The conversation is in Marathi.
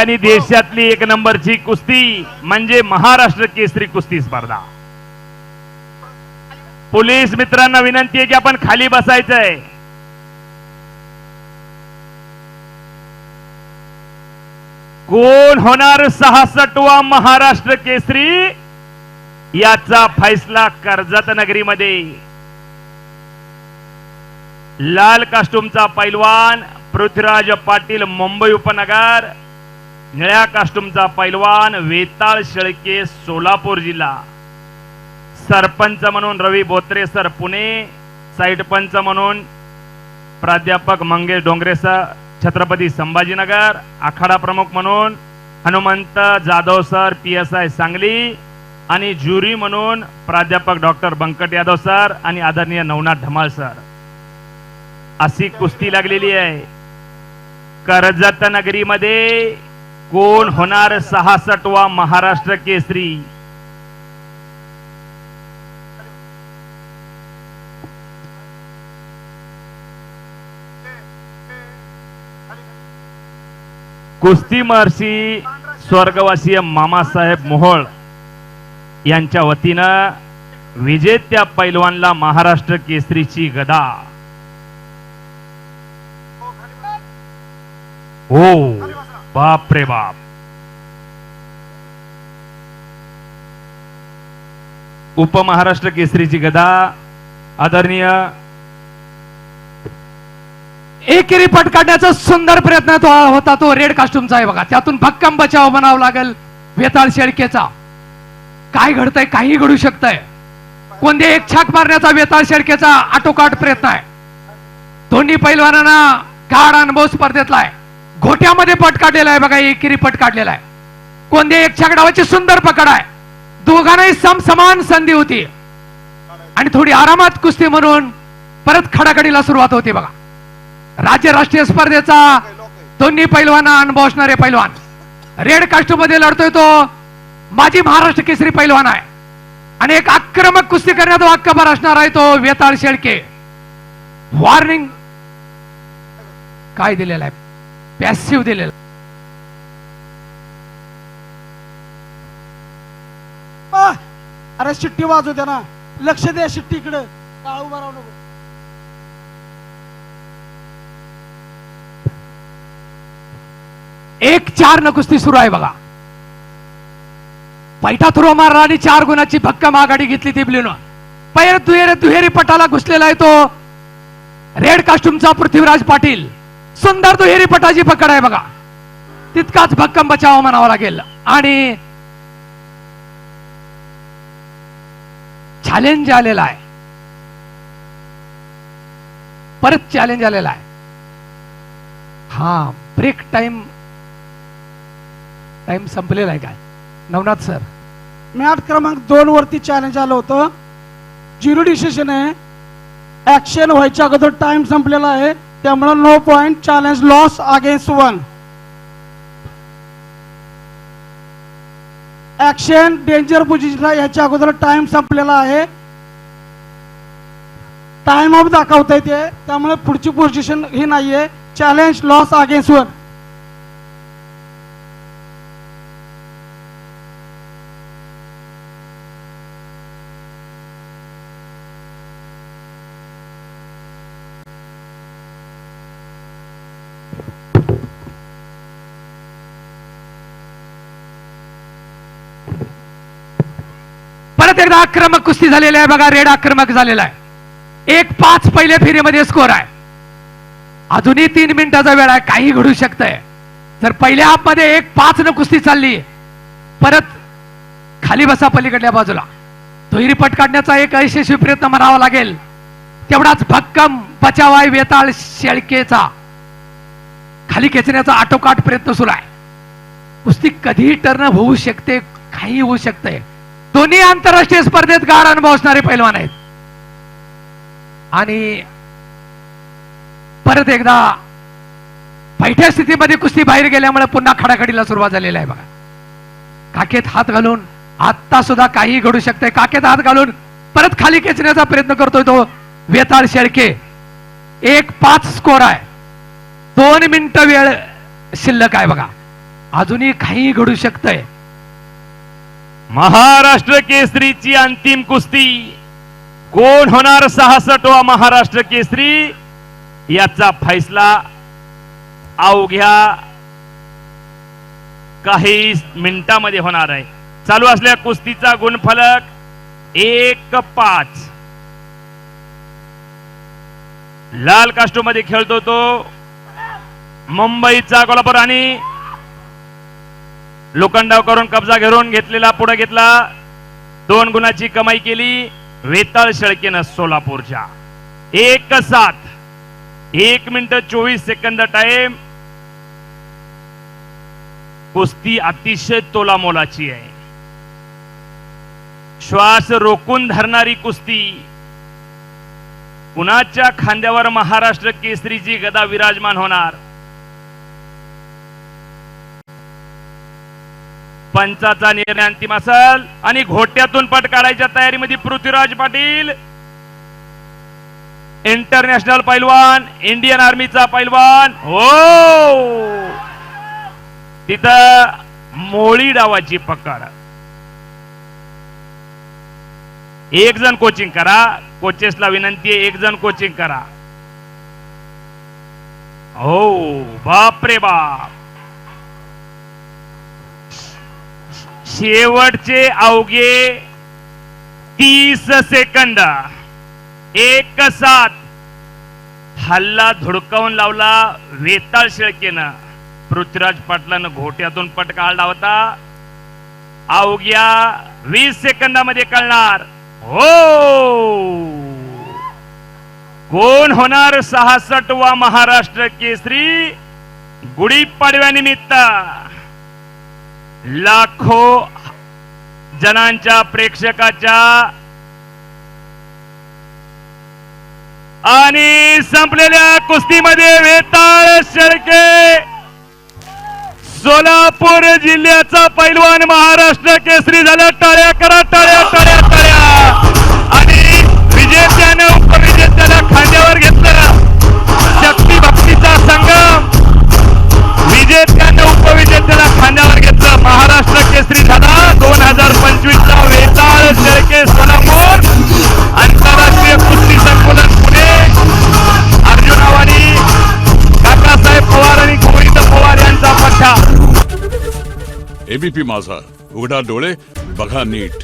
आणि देशातली एक नंबरची कुस्ती म्हणजे महाराष्ट्र केसरी कुस्ती स्पर्धा. पोलीस मित्रांना विनंती आहे की आपण खाली बसायचंय. कोण होणार 66वा महाराष्ट्र केसरी याचा फैसला कर्जत नगरीमध्ये. लाल कास्टूमचा पैलवान पृथ्वीराज पाटील मुंबई उपनगर, निळ्या कास्टूमचा पैलवान वेताळ शेळके सोलापूर जिल्हा, सरपंच म्हणून रवी बोत्रे सर पुणे, साईड पंच म्हणून प्राध्यापक मंगेश डोंगरे सर छत्रपती संभाजीनगर, आखाडा प्रमुख म्हणून हनुमंत जाधव सर PSI सांगली आणि ज्युरी म्हणून प्राध्यापक डॉक्टर बंकट यादव सर आणि आदरणीय नवनाथ धमाल सर. अशी कुस्ती लागलेली आहे. कर्जत नगरीमध्ये कोण होणार 66वा महाराष्ट्र केसरी. कुस्ती महर्षी स्वर्गवासीय मामासाहेब मोहोळ यांच्या वतीनं विजेत्या पैलवानला महाराष्ट्र केसरीची गदा. हो बाप रे बाप. उपमहाराष्ट्र केसरीची गदा आदरणीय एकेरी पट काढण्याचा सुंदर प्रयत्न होता तो रेड कास्टूमचा आहे बघा. त्यातून भक्कम बचाव म्हणावं लागेल वेताळ शेळकेचा. काय घडतंय, काही घडू शकतंय. कोणते एक छाक मारण्याचा वेताळ शेळकेचा आटोकाट प्रयत्न आहे. दोन्ही पैलवानांना गाढ अनुभव स्पर्धेतला आहे. घोट्यामध्ये पट काढलेला आहे बघा. एकेरी पट काढलेला आहे. कोणते एक छाक डावाची सुंदर पकड आहे. दोघांनाही समान संधी होती आणि थोडी आरामात कुस्ती म्हणून परत खडाखडीला सुरुवात होती बघा. राज्य राष्ट्रीय स्पर्धेचा दोन्ही पैलवाना अनुभव असणारे पैलवान रेड कास्टूम मध्ये लढतोय तो माजी महाराष्ट्र केसरी पैलवान आहे आणि एक आक्रमक कुस्ती करण्यात वाक्यभर असणार आहे तो वेताळ शेळके. वॉर्निंग काय दिलेला आहे, पॅसिव्ह दिलेला. अरे शिट्टी वाजू द्या ना, लक्ष द्या शिट्टीकडे. काळ उभा राहू नको. एक 4 न कुस्ती सुरू आहे बघा. पैठा थ्रो मारला आणि 4 गुणाची भक्कम आघाडी घेतली तिबलीनं. पहिल्या दुहेरी पटाला घुसलेला आहे तो रेड कास्टूमचा पृथ्वीराज पाटील. सुंदर दुहेरी पटाची पकड आहे बघा. तितकाच भक्कम बचाव म्हणावा लागेल आणि चॅलेंज आलेला आहे. परत चॅलेंज आलेला आहे. हा ब्रेक टाइम संपलेला आहे काय नवनाथ सर? मॅट क्रमांक 2 वरती चॅलेंज आलं होतं. 0 डिसिजन आहे. ऍक्शन व्हायच्या अगोदर टाइम संपलेला आहे त्यामुळे no point. Challenge loss against 1. Action danger position याच्या अगोदर टाइम संपलेला आहे. टाइम ऑफ दाखवता येते त्यामुळे पुढची पोझिशन ही नाहीये. Challenge loss against 1. परत एकदा आक्रमक कुस्ती झालेली आहे बघा. रेड आक्रमक झालेला आहे. 1-5 पहिल्या फेरीमध्ये स्कोर आहे. अजूनही 3 मिनिटाचा वेळ आहे. काही घडू शकतंय. जर पहिल्या हाफ मध्ये 1-5 न कुस्ती चालली परत खाली बसा पलीकडल्या बाजूला. दुहेरी पट काढण्याचा एक यशस्वी प्रयत्न म्हणावा लागेल. तेवढाच भक्कम बचाव आहे वेताळ शेळकेचा. खाली खेचण्याचा आटोकाट प्रयत्न सुरू आहे. कुस्ती कधीही टर्न होऊ शकते, काही होऊ शकते. दोन्ही आंतरराष्ट्रीय स्पर्धेत गाढ अनुभव असणारे पैलवान आहेत आणि परत एकदा बैठ्या स्थितीमध्ये कुस्ती बाहेर गेल्यामुळे पुन्हा खडाखडीला सुरुवात झालेली आहे बघा. काखेत हात घालून आता सुद्धा काही घडू शकते. काखेत हात घालून परत खाली खेचण्याचा प्रयत्न करतोय तो वेताळ शेळके. 1-5 स्कोर आहे. 2 मिनिटं वेळ शिल्लक आहे बघा. अजूनही काही घडू शकतंय. महाराष्ट्र केसरीची अंतिम कुस्ती. कोण होणार 66वा महाराष्ट्र केसरी याचा फैसला अवघ्या काही मिनिटांमध्ये होणार आहे. चालू असलेल्या कुस्तीचा गुणफलक 1-5. लाल कास्टूम मध्ये खेळतो तो मुंबईचा कोल्हापूर आणि लोखंडाव करून कब्जा घेऊन घेतलेला पुढे घेतला. 2 गुणाची कमाई केली वेताळ शेळकेनं सोलापूरच्या. 1-7. 1 मिनिट 24 सेकंद टाइम. कुस्ती अतिशय तोलामोलाची आहे. श्वास रोखून धरणारी कुस्ती. कुणाच्या खांद्यावर महाराष्ट्र केसरीची गदा विराजमान होणार. पंचाचा निर्णय अंतिम असेल आणि घोट्यातून पट काढायच्या तयारीमध्ये पृथ्वीराज पाटील, इंटरनॅशनल पैलवान, इंडियन आर्मीचा पैलवान. हो तिथं मोळी डावाची पकड. एक जण कोचिंग करा. कोचेसला विनंती आहे, एक जण कोचिंग करा. हो बाप रे बाप. शेवटचे अवघे 30 सेकंद. 1-7. हल्ला धुडकावून लावला वेताळ शेळकेनं. पृथ्वीराज पाटलानं घोट्यातून पट काढला होता. अवघ्या 20 सेकंदामध्ये कळणार. हो कोण होणार 66वा महाराष्ट्र केसरी. गुढीपाडव्यानिमित्त लाखो जणांच्या प्रेक्षकाच्या आणि संपलेल्या कुस्तीमध्ये वेताळ शेळके सोलापूर जिल्ह्याचा पैलवान महाराष्ट्र केसरी झाला. टाळ्या करा, टाळ्या टाळ्या टाळ्या. आणि विजेत्याने उपविजेत्याला खांद्यावर घेतलं. शक्ती भक्तीचा संगम. विजेत्याने उपविजेत्याला खांद्यावर घेतलं. महाराष्ट्र केसरी झाला 2025चा वेताळ शेळके सोलापूर. आंतरराष्ट्रीय कुस्ती संकुलन पुणे. अर्जुन आव्हाडी, काकासाहेब पवार आणि गोविंद पवार यांचा पट्टा. एबीपी माझा, उघडा डोळे बघा नीट.